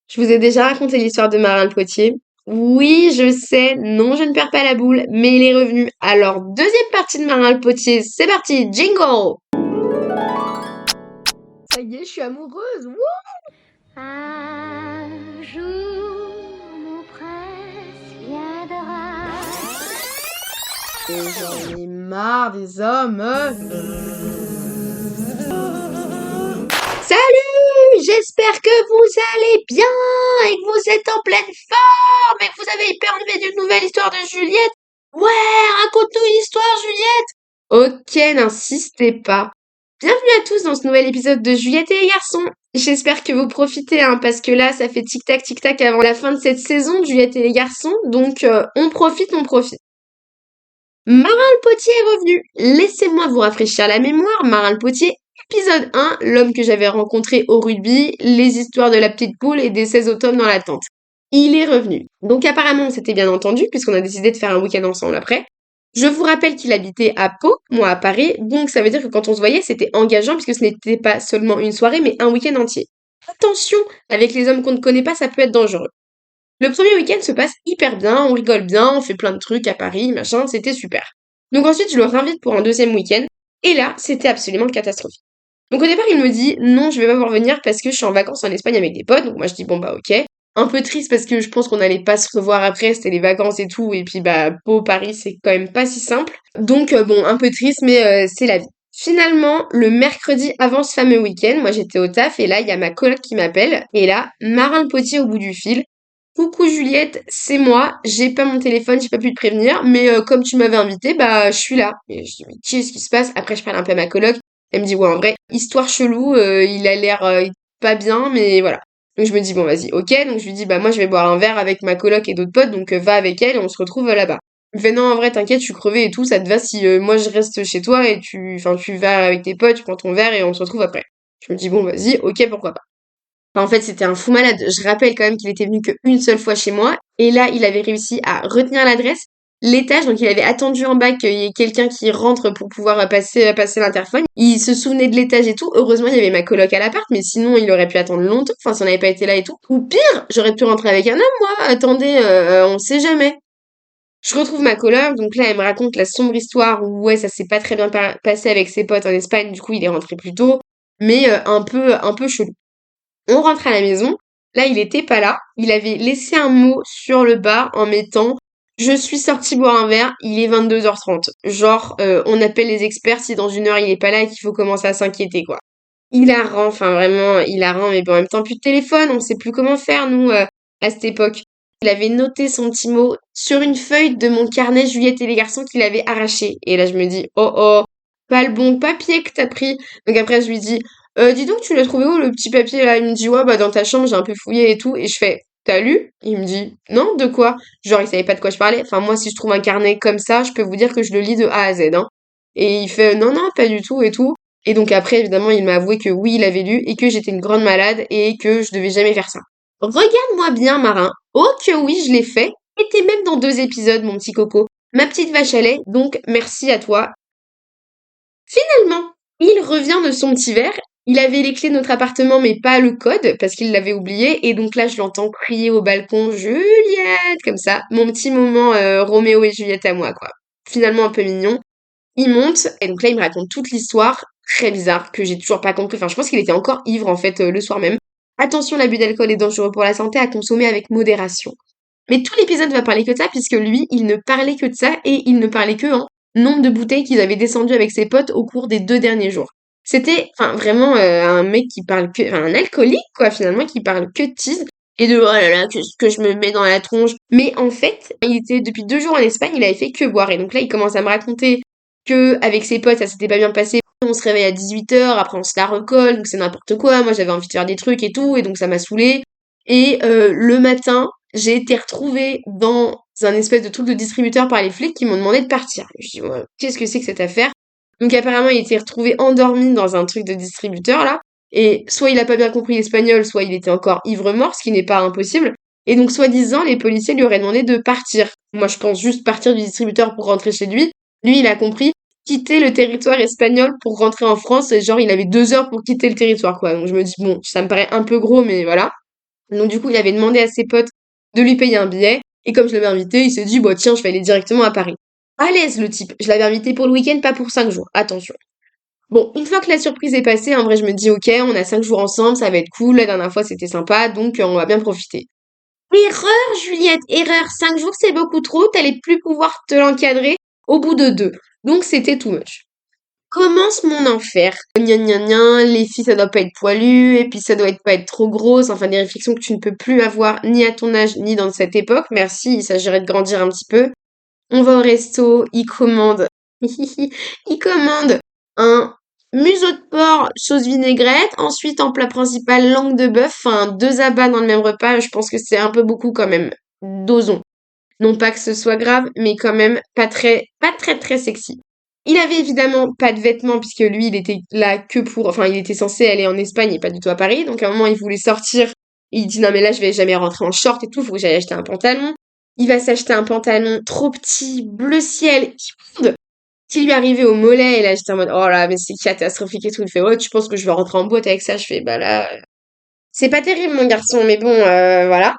Je vous ai déjà raconté l'histoire de Marin le Potier. Oui, je sais, non, je ne perds pas la boule, mais il est revenu. Alors, deuxième partie de Marin le Potier, c'est parti, jingle! Ça y est, je suis amoureuse. Wouh. Un jour, mon prince viendra. Et j'en ai marre des hommes. Salut! J'espère que vous allez bien et que vous êtes en pleine forme et que vous avez hyper envie d'une nouvelle histoire de Juliette. Ouais, raconte-nous une histoire, Juliette! Ok, n'insistez pas. Bienvenue à tous dans ce nouvel épisode de Juliette et les garçons. J'espère que vous profitez, hein, parce que là, ça fait tic-tac avant la fin de cette saison de Juliette et les garçons, donc on profite, on profite. Marin le Potier est revenu. Laissez-moi vous rafraîchir la mémoire. Marin le Potier, épisode 1, l'homme que j'avais rencontré au rugby, les histoires de la petite poule et des 16 automnes dans la tente. Il est revenu. Donc apparemment, on s'était bien entendu, puisqu'on a décidé de faire un week-end ensemble après. Je vous rappelle qu'il habitait à Pau, moi à Paris, donc ça veut dire que quand on se voyait, c'était engageant, puisque ce n'était pas seulement une soirée, mais un week-end entier. Attention, avec les hommes qu'on ne connaît pas, ça peut être dangereux. Le premier week-end se passe hyper bien, on rigole bien, on fait plein de trucs à Paris, machin, c'était super. Donc ensuite, je le réinvite pour un deuxième week-end, et là, c'était absolument catastrophique. Donc au départ, il me dit, non, je vais pas pouvoir venir parce que je suis en vacances en Espagne avec des potes, donc moi je dis, bon bah ok. Un peu triste parce que je pense qu'on allait pas se revoir après, c'était les vacances et tout, et puis bah, Pau, Paris, c'est quand même pas si simple. Donc bon, un peu triste, mais c'est la vie. Finalement, le mercredi avant ce fameux week-end, moi j'étais au taf, et là, il y a ma coloc qui m'appelle, et là, Marin le Potier au bout du fil. Coucou Juliette, c'est moi. J'ai pas mon téléphone, j'ai pas pu te prévenir, mais comme tu m'avais invité, bah je suis là. Et je dis mais qu'est-ce qui se passe? Après je parle un peu à ma coloc. Elle me dit ouais en vrai histoire chelou, il a l'air pas bien, mais voilà. Donc je me dis bon vas-y ok. Donc je lui dis bah moi je vais boire un verre avec ma coloc et d'autres potes, donc va avec elle et on se retrouve là-bas. Il me fait non en vrai t'inquiète, je suis crevée et tout, ça te va si moi je reste chez toi et tu vas avec tes potes, tu prends ton verre et on se retrouve après. Je me dis bon vas-y ok pourquoi pas. Enfin, en fait, c'était un fou malade. Je rappelle quand même qu'il était venu qu'une seule fois chez moi. Et là, il avait réussi à retenir l'adresse, l'étage. Donc, il avait attendu en bas qu'il y ait quelqu'un qui rentre pour pouvoir passer l'interphone. Il se souvenait de l'étage et tout. Heureusement, il y avait ma coloc à l'appart. Mais sinon, il aurait pu attendre longtemps. Enfin, si on n'avait pas été là et tout. Ou pire, j'aurais pu rentrer avec un homme, moi. Attendez, on sait jamais. Je retrouve ma coloc. Donc là, elle me raconte la sombre histoire où, ouais, ça s'est pas très bien passé avec ses potes en Espagne. Du coup, il est rentré plus tôt. Mais un peu chelou. On rentre à la maison. Là, il était pas là. Il avait laissé un mot sur le bar en mettant je suis sorti boire un verre, il est 22h30. Genre, on appelle les experts si dans une heure il est pas là et qu'il faut commencer à s'inquiéter, quoi. Hilarant, enfin vraiment hilarant, mais bon, en même temps, plus de téléphone, on sait plus comment faire, nous, à cette époque. Il avait noté son petit mot sur une feuille de mon carnet Juliette et les garçons qu'il avait arraché. Et là, je me dis, oh oh, pas le bon papier que t'as pris. Donc après, je lui dis, dis donc, tu l'as trouvé où le petit papier là? Il me dit, ouais, bah dans ta chambre, j'ai un peu fouillé et tout. Et je fais, t'as lu? Il me dit, non, de quoi? Genre, il savait pas de quoi je parlais. Enfin, moi, si je trouve un carnet comme ça, je peux vous dire que je le lis de A à Z, hein. Et il fait, non, non, pas du tout et tout. Et donc après, évidemment, il m'a avoué que oui, il avait lu et que j'étais une grande malade et que je devais jamais faire ça. Regarde-moi bien, Marin. Oh que oui, je l'ai fait. Et t'es même dans 2 épisodes, mon petit coco. Ma petite vache à lait, donc merci à toi. Finalement, il revient de son petit verre. Il avait les clés de notre appartement, mais pas le code, parce qu'il l'avait oublié. Et donc là, je l'entends crier au balcon, Juliette, comme ça. Mon petit moment Roméo et Juliette à moi, quoi. Finalement un peu mignon. Il monte, et donc là, il me raconte toute l'histoire, très bizarre, que j'ai toujours pas compris. Enfin, je pense qu'il était encore ivre, en fait, le soir même. Attention, l'abus d'alcool est dangereux pour la santé, à consommer avec modération. Mais tout l'épisode va parler que de ça, puisque lui, il ne parlait que de ça, et il ne parlait que en nombre de bouteilles qu'ils avaient descendues avec ses potes au cours des 2 derniers jours. C'était, enfin, vraiment un mec qui parle que, enfin, un alcoolique, quoi, finalement, qui parle que de tease, et de, oh là là, que je me mets dans la tronche. Mais en fait, il était depuis 2 jours en Espagne, il avait fait que boire, et donc là, il commence à me raconter que avec ses potes, ça s'était pas bien passé. On se réveille à 18h, après on se la recolle, donc c'est n'importe quoi. Moi, j'avais envie de faire des trucs et tout, et donc ça m'a saoulée. Et le matin, j'ai été retrouvée dans un espèce de truc de distributeur par les flics qui m'ont demandé de partir. Je dis, ouais, qu'est-ce que c'est que cette affaire? Donc apparemment, il était retrouvé endormi dans un truc de distributeur, là. Et soit il a pas bien compris l'espagnol, soit il était encore ivre-mort, ce qui n'est pas impossible. Et donc, soi-disant, les policiers lui auraient demandé de partir. Moi, je pense juste partir du distributeur pour rentrer chez lui. Lui, il a compris quitter le territoire espagnol pour rentrer en France. Et genre, il avait 2 heures pour quitter le territoire, quoi. Donc, je me dis, bon, ça me paraît un peu gros, mais voilà. Donc du coup, il avait demandé à ses potes de lui payer un billet. Et comme je l'avais invité, il s'est dit, bah tiens, je vais aller directement à Paris. À l'aise le type. Je l'avais invité pour le week-end, pas pour 5 jours. Attention. Bon, une fois que la surprise est passée, en vrai, je me dis, ok, on a 5 jours ensemble, ça va être cool. La dernière fois, c'était sympa, donc on va bien profiter. Erreur, Juliette, erreur. 5 jours, c'est beaucoup trop. T'allais plus pouvoir te l'encadrer au bout de 2. Donc c'était too much. Commence mon enfer. Gna gna gna, les filles ça doit pas être poilu, et puis ça doit être pas être trop grosse, enfin des réflexions que tu ne peux plus avoir ni à ton âge ni dans cette époque. Merci, il s'agirait de grandir un petit peu. On va au resto, il commande. Il commande un museau de porc sauce vinaigrette, ensuite en plat principal langue de bœuf, enfin 2 abats dans le même repas, je pense que c'est un peu beaucoup quand même. Dosons. Non pas que ce soit grave, mais quand même pas très très sexy. Il avait évidemment pas de vêtements puisque lui, il était là que pour, enfin, il était censé aller en Espagne et pas du tout à Paris. Donc à un moment, il voulait sortir. Il dit non mais là, je vais jamais rentrer en short et tout. Faut que j'aille acheter un pantalon. Il va s'acheter un pantalon trop petit, bleu ciel, immonde, qui lui arrivait au mollet. Et là, j'étais en mode oh là, mais c'est catastrophique et tout. Il fait ouais, tu penses que je vais rentrer en boîte avec ça? Je fais bah là, c'est pas terrible mon garçon, mais bon, voilà.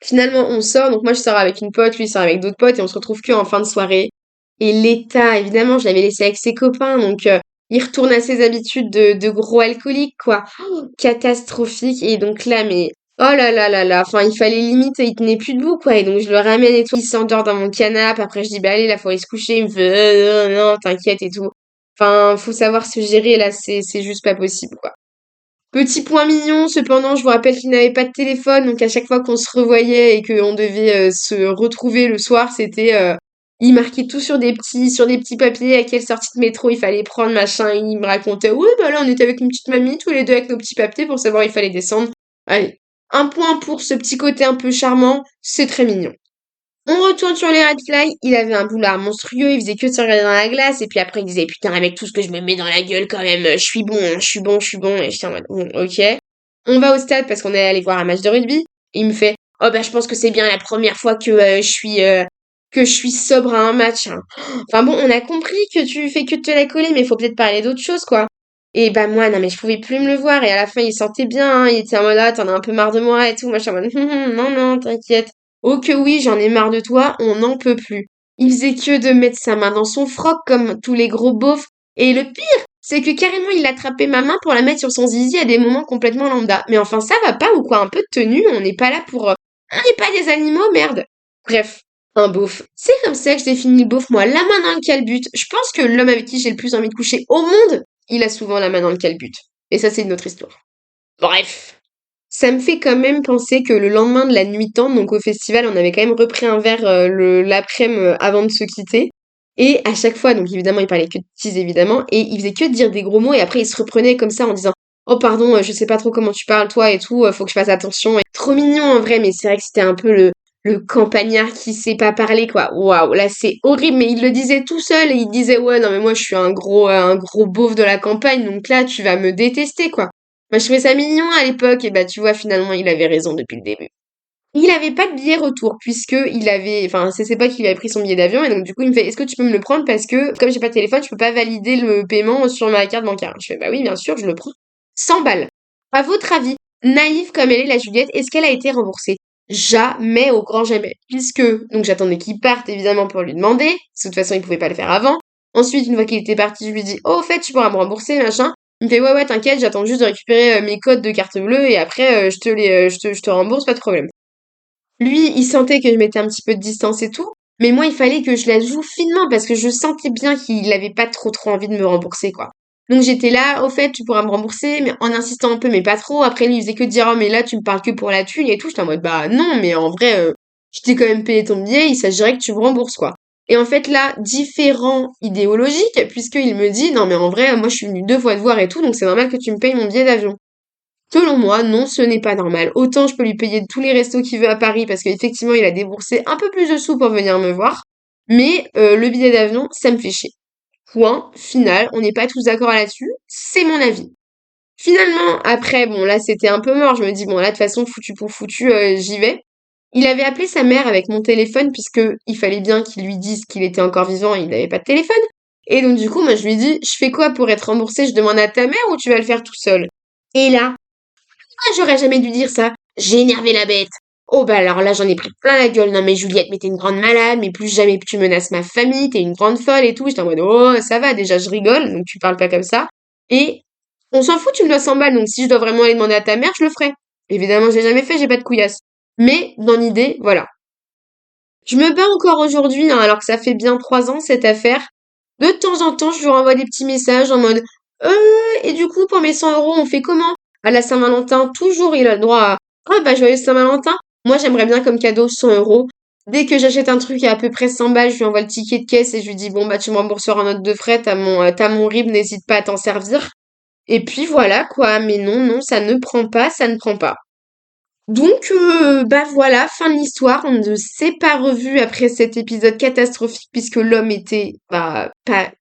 Finalement, on sort, donc moi je sors avec une pote, lui il sort avec d'autres potes et on se retrouve que en fin de soirée. Et l'état, évidemment, je l'avais laissé avec ses copains, donc il retourne à ses habitudes de gros alcoolique, quoi. Oh, catastrophique. Et donc là, mais oh là là là là, enfin il fallait limite, il tenait plus debout, quoi. Et donc je le ramène et tout, il s'endort dans mon canapé. Après je dis bah allez, là faut aller se coucher. Il me fait non, t'inquiète et tout. Enfin, faut savoir se gérer là, c'est juste pas possible, quoi. Petit point mignon, cependant, je vous rappelle qu'il n'avait pas de téléphone, donc à chaque fois qu'on se revoyait et qu'on devait se retrouver le soir, c'était il marquait tout sur des petits papiers à quelle sortie de métro il fallait prendre, machin, et il me racontait oui bah là on était avec une petite mamie, tous les deux avec nos petits papiers pour savoir où il fallait descendre. Allez, un point pour ce petit côté un peu charmant, c'est très mignon. On retourne sur les red flags, il avait un boulard monstrueux, il faisait que de se regarder dans la glace, et puis après il disait putain avec tout ce que je me mets dans la gueule quand même, je suis bon, hein, je suis bon, je suis bon, et j'étais en mode bon, ok. On va au stade parce qu'on est allé voir un match de rugby, et il me fait oh bah je pense que c'est bien la première fois que je suis sobre à un match, hein. Enfin bon, on a compris que tu fais que de te la coller, mais faut peut-être parler d'autre chose quoi. Et bah moi non mais je pouvais plus me le voir, et à la fin il sentait bien, hein, il était en mode ah t'en as un peu marre de moi et tout, moi je suis en mode non non t'inquiète. Oh que oui, j'en ai marre de toi, on n'en peut plus. Il faisait que de mettre sa main dans son froc comme tous les gros beaufs. Et le pire, c'est que carrément il attrapait ma main pour la mettre sur son zizi à des moments complètement lambda. Mais enfin ça va pas ou quoi, un peu de tenue, on n'est pas là pour... On n'est pas des animaux, merde. Bref, un beauf. C'est comme ça que je définis le beauf, moi, la main dans le calbut. Je pense que l'homme avec qui j'ai le plus envie de coucher au monde, il a souvent la main dans le calbut. Et ça c'est une autre histoire. Bref. Ça me fait quand même penser que le lendemain de la nuit tendre, donc au festival, on avait quand même repris un verre l'après-midi avant de se quitter. Et à chaque fois, donc évidemment, il parlait que de tease, évidemment, et il faisait que de dire des gros mots, et après il se reprenait comme ça en disant oh pardon, je sais pas trop comment tu parles toi et tout, faut que je fasse attention. Et trop mignon en vrai, mais c'est vrai que c'était un peu le campagnard qui sait pas parler, quoi. Waouh, là c'est horrible, mais il le disait tout seul, et il disait ouais, non mais moi je suis un gros beauf de la campagne, donc là tu vas me détester, quoi. Moi, je trouvais ça mignon à l'époque, et bah, tu vois, finalement, il avait raison depuis le début. Il avait pas de billet retour, puisque il avait, enfin, c'est pas qu'il avait pris son billet d'avion, et donc, du coup, il me fait, est-ce que tu peux me le prendre parce que, comme j'ai pas de téléphone, je peux pas valider le paiement sur ma carte bancaire. Je fais, bah oui, bien sûr, je le prends. 100 balles. À votre avis, naïve comme elle est, la Juliette, est-ce qu'elle a été remboursée? Jamais, au grand jamais. Puisque, donc, j'attendais qu'il parte, évidemment, pour lui demander. Parce que, de toute façon, il pouvait pas le faire avant. Ensuite, une fois qu'il était parti, je lui dis, oh, au fait, tu pourras me rembourser, machin. Il me fait, ouais, ouais, t'inquiète, j'attends juste de récupérer mes codes de carte bleue et après, je te rembourse, pas de problème. Lui, il sentait que je mettais un petit peu de distance et tout, mais moi, il fallait que je la joue finement parce que je sentais bien qu'il avait pas trop envie de me rembourser, quoi. Donc j'étais là, au fait, tu pourras me rembourser, mais en insistant un peu, mais pas trop. Après, lui, il faisait que dire, oh, mais là, tu me parles que pour la thune et tout. J'étais en mode, bah non, mais en vrai, je t'ai quand même payé ton billet, il s'agirait que tu me rembourses, quoi. Et en fait, là, différent idéologique, puisqu'il me dit, non, mais en vrai, moi, je suis venue 2 fois te voir et tout, donc c'est normal que tu me payes mon billet d'avion. Selon moi, non, ce n'est pas normal. Autant je peux lui payer tous les restos qu'il veut à Paris parce qu'effectivement, il a déboursé un peu plus de sous pour venir me voir. Mais le billet d'avion, ça me fait chier. Point final. On n'est pas tous d'accord là-dessus. C'est mon avis. Finalement, après, bon, là, c'était un peu mort. Je me dis, bon, là, de toute façon, foutu pour foutu, j'y vais. Il avait appelé sa mère avec mon téléphone puisque il fallait bien qu'il lui dise qu'il était encore vivant et il n'avait pas de téléphone. Et donc, du coup, moi, je lui dis, je fais quoi pour être remboursée? Je demande à ta mère ou tu vas le faire tout seul? Et là, ah, j'aurais jamais dû dire ça. J'ai énervé la bête. Oh bah alors là j'en ai pris plein la gueule. Non mais Juliette, mais t'es une grande malade, mais plus jamais tu menaces ma famille, t'es une grande folle et tout. J'étais en mode oh ça va, déjà je rigole, donc tu parles pas comme ça. Et on s'en fout, tu me dois 100 balles, donc si je dois vraiment aller demander à ta mère, je le ferai. Évidemment, je l'ai jamais fait, j'ai pas de couillasse. Mais dans l'idée, voilà. Je me bats encore aujourd'hui, hein, alors que ça fait bien 3 ans cette affaire. De temps en temps, je lui renvoie des petits messages en mode euh, et du coup, pour mes 100 euros, on fait comment? À la Saint-Valentin, toujours, il a le droit à ah bah joyeux Saint-Valentin. Moi, j'aimerais bien comme cadeau 100 euros. Dès que j'achète un truc à peu près 100 balles, je lui envoie le ticket de caisse et je lui dis bon bah tu me rembourseras en note de frais, t'as mon RIB, n'hésite pas à t'en servir. Et puis voilà quoi, mais non, non, ça ne prend pas, ça ne prend pas. Donc, bah voilà, fin de l'histoire. On ne s'est pas revu après cet épisode catastrophique puisque l'homme était bah pas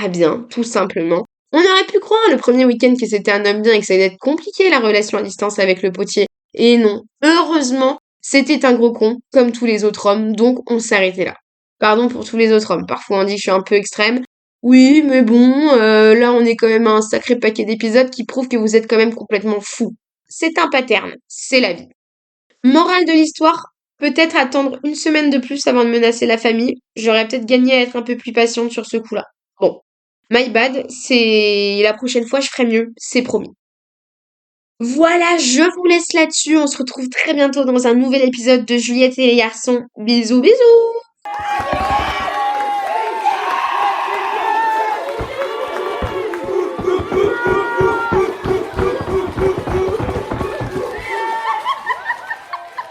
bien, tout simplement. On aurait pu croire le premier week-end que c'était un homme bien et que ça allait être compliqué la relation à distance avec le potier. Et non, heureusement, c'était un gros con, comme tous les autres hommes, donc on s'arrêtait là. Pardon pour tous les autres hommes, parfois on dit que je suis un peu extrême. Oui, mais bon, là on est quand même à un sacré paquet d'épisodes qui prouvent que vous êtes quand même complètement fou. C'est un pattern, c'est la vie. Morale de l'histoire, peut-être attendre une semaine de plus avant de menacer la famille. J'aurais peut-être gagné à être un peu plus patiente sur ce coup-là. Bon, my bad, c'est la prochaine fois je ferai mieux, c'est promis. Voilà, je vous laisse là-dessus. On se retrouve très bientôt dans un nouvel épisode de Juliette et les garçons. Bisous, bisous!